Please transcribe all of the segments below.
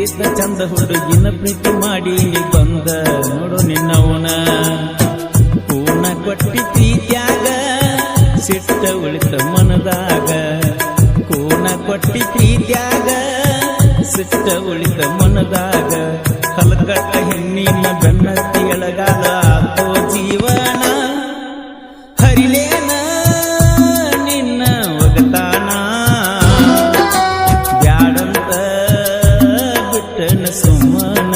ಸಿಕ್ಕಿತ ಚಂದ ಹುಡುಗಿನ ಪ್ರೀತಿ ಮಾಡಿ ಬಂದ ನೋಡು ನಿನ್ನವನ ಪೂರ್ಣ ಕೊಟ್ಟಿ ಪ್ರೀತ್ಯಾಗ ಸಿಟ್ಟ ಉಳಿತ ಮನದಾಗ ಕೂನ ಕೊಟ್ಟಿ ಪ್ರೀತ್ಯಾಗ ಸಿಟ್ಟ ಉಳಿತ ಮನದಾಗ ಹಲಕಟ್ಟ ಹೆಣ್ಣಿನ ಬೆನ್ನತ್ತಿ ಎಳಗಾಲ ಆತೋ ಜೀವನ ಹರಿಲೇನ ನಿನ್ನ ಒಗತಾನ ಬ್ಯಾಡಂತ ಬಿಟ್ಟನ ಸುಮ್ಮನ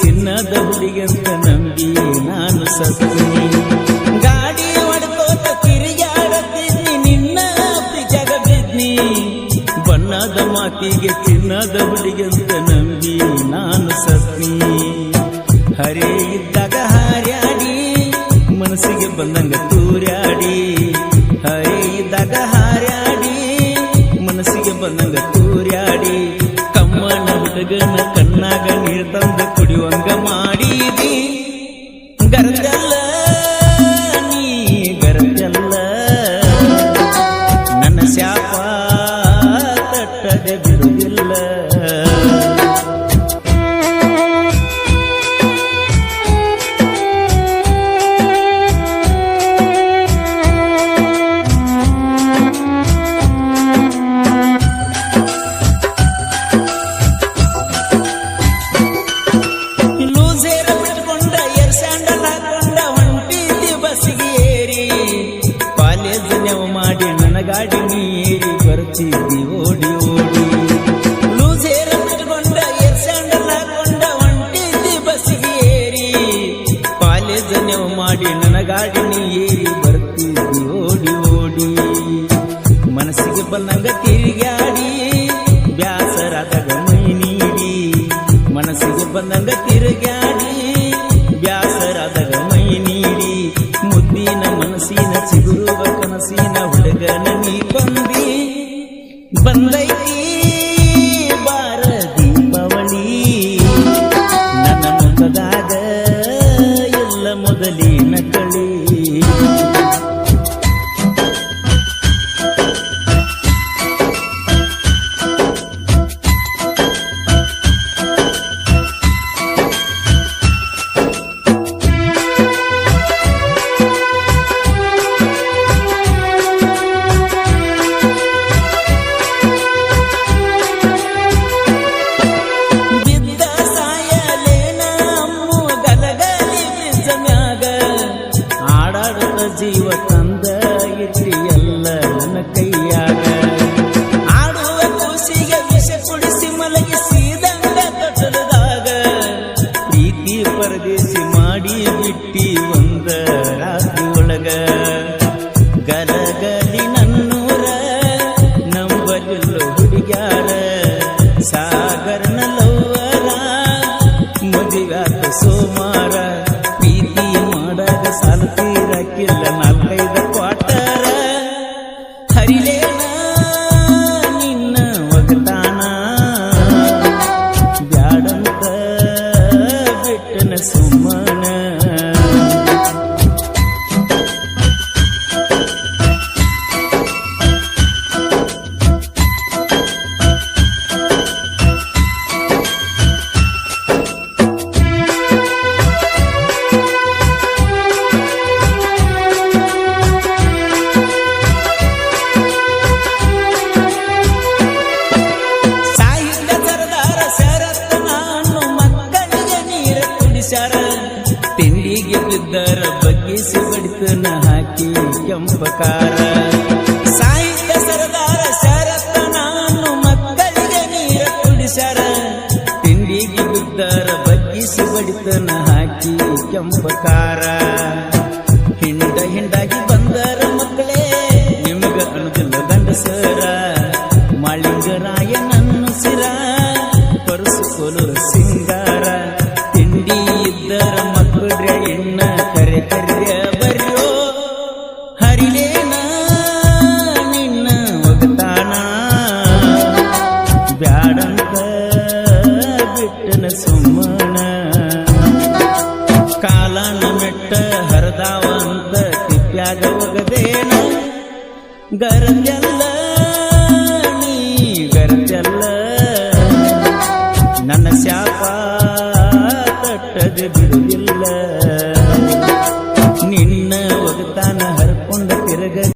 ಚಿನ್ನದ ಹುಡುಗಂತ ನಂಬಿ ನಾನು ಸತ್ತಿ ಗಾಡಿ ಹೊಡ್ಕೋತ ತಿರುಗಾಡತಿದ್ನಿ ನಿನ್ನ ಪ್ರೀತ್ಯಾಗ ಬಿದ್ನಿ ಬಣ್ಣದ ಮಾತಿಗೆ ಚಿನ್ನದ ಹುಡುಗಂತ ನಂಬಿ ನಾನು ಸತ್ನಿ ಹರೇ ಇದ್ದಾಗ ಹಾರ್ಯಾಡಿ ಮನಸ್ಸಿಗೆ ಬಂದಂಗ ತೂರ್ಯಾಡಿ ಹರೇ ಇದ್ದಾಗ ಹಾರ್ಯಾಡಿ ಮನಸ್ಸಿಗೆ ಬಂದಂಗ ತೂರ್ಯಾಡಿ ಕಮ್ಮನ ಹುಡುಗನ ಕಣ್ಣಾಗ ನೀರು ತಂದು ಕುಡಿಯುವಂಗ ಮಾಡಿದಿ ಗರಜಲ್ಲ ನೀ ಗರಜಲ್ಲ ನನ್ನ ಶಾಪ ತಟ್ಟದೆ ಬಿಡುವುದಿಲ್ಲ ಗಾಡಿ ನೀರಿ ಬರ್ತಿದ್ದಿ ಓಡಿ ಓಡಿ ಲೂಸೇರ ಬಿಟ್ಕೊಂಡ ಏರ್ಸ್ಯಾಂಡಲ್ ಹಾಕೊಂಡ ಹೊಂಟಿದ್ದಿ ಬಸ್ಸಿಗೆ ಏರಿ ಕಾಲೇಜ್ ನೀವು ಮಾಡಿ ನನ್ನ ಗಾಡಿ ನೀರಿ ಬರ್ತಿದ್ದಿ ಓಡಿ ಓಡಿ ಮನಸ್ಸಿಗೆ ಬಂದಂಗ ತಿರುಗಾಡಿ ಬ್ಯಾಸರಾದಾಗ ಮೈ ನೀಡಿ ಮನಸ್ಸಿಗೆ ಬಂದಂಗ ತಿರುಗಾಡಿ ಬ್ಯಾಸರಾದಾಗ ಮೈ ನೀಡಿ ಮುದ್ದಿನ ಮನಸ್ಸಿನ ಚಿಗುರುವ ಕನಸಿನ ಹುಡುಗನ ನೀ ಕೊಂದಿ ಬಂದೈತಿ ಬಾರ ದೀಪಾವಳಿ ನನ್ನ ಮುಖದಾಗ ಎಲ್ಲ ಮೊದಲಿನ ಕಳಿ ಜೀವ ತಂದ ಇದ್ರಿ ಎಲ್ಲ ನನ್ನ ಕೈಯಾಗ ಆಡುವ ಕೂಸಿಗೆ ವಿಷ ಕುಡಿಸಿ ಮಲಗಿಸಿದಂಗ ತೊಟ್ಟಲದಾಗ ಪ್ರೀತಿ ಪರದೇಶಿ ಮಾಡಿ ಬಿಟ್ಟಿ ಒಂದ ರಾತ್ರಿ ಒಳಗ ಗಲಗಲಿ ನನ್ನೂರ ನಂಬಲಿಲ್ಲ ಹುಡುಗ್ಯಾರ ಸಾಗರನ ಲವ್ವರ ಮದುವ್ಯಾತ ಸೋಮಾರ ಪ್ರೀತಿ ಮಾಡಾಗ ಸಾಲ ತೀರಕ್ಕಿಲ್ಲ ನಾಲ್ಕೈದು ಕ್ವಾರ್ಟರ ಹರಿಲೇನ ನಿನ್ನ ಒಗತಾನ ಬ್ಯಾಡಂತ ಬಿಟ್ಟನ ಸುಮ್ಮನ ತಿಂಡಿಗೆ ಬಿದ್ದರ ಬಗ್ಗಿಸಿ ಬಡಿತನ ಹಾಕಿ ಕೆಂಪಕಾರ ಸಾಹಿತ್ಯ ಸರದಾರ ಶರತ್ತ ನಾನು ಮಕ್ಕಳಿಗೆ ನೀರ ಕುಡಿಸ್ಯಾರ ತಿಂಡಿಗೆ ಬಿದ್ದರ ಬಗ್ಗಿಸಿ ಬಡಿತನ ಹಾಕಿ ಕೆಂಪಕಾರ ಹಿಂಡ ಹಿಂಡಾಗಿ ಬಂದರ ಮಕ್ಕಳೇ ನಿಮಗ ಅನುದಿಲ್ಲ ಗಂಡಸರ ಮಾಳಿಂಗರಾಯ ನನ್ನ ಸಿರ ಕಾಡಿಲೇನ ನಿನ್ನ ಒಗತಾನ ಬ್ಯಾಡಂತ ಬಿಟ್ಟನ ಸುಮ್ಮನ ಕಾಲನ ಮೆಟ್ಟ ಹರದಾವಂತ ತಿಪ್ಪ್ಯಾಗ ಒಗದೇನ ಗರಜಲ್ಲ ನೀ ಗರಜಲ್ಲ ನನ್ನ ಶಾಪ ತಟ್ಟದೆ ಬಿಡುವುದಿಲ್ಲ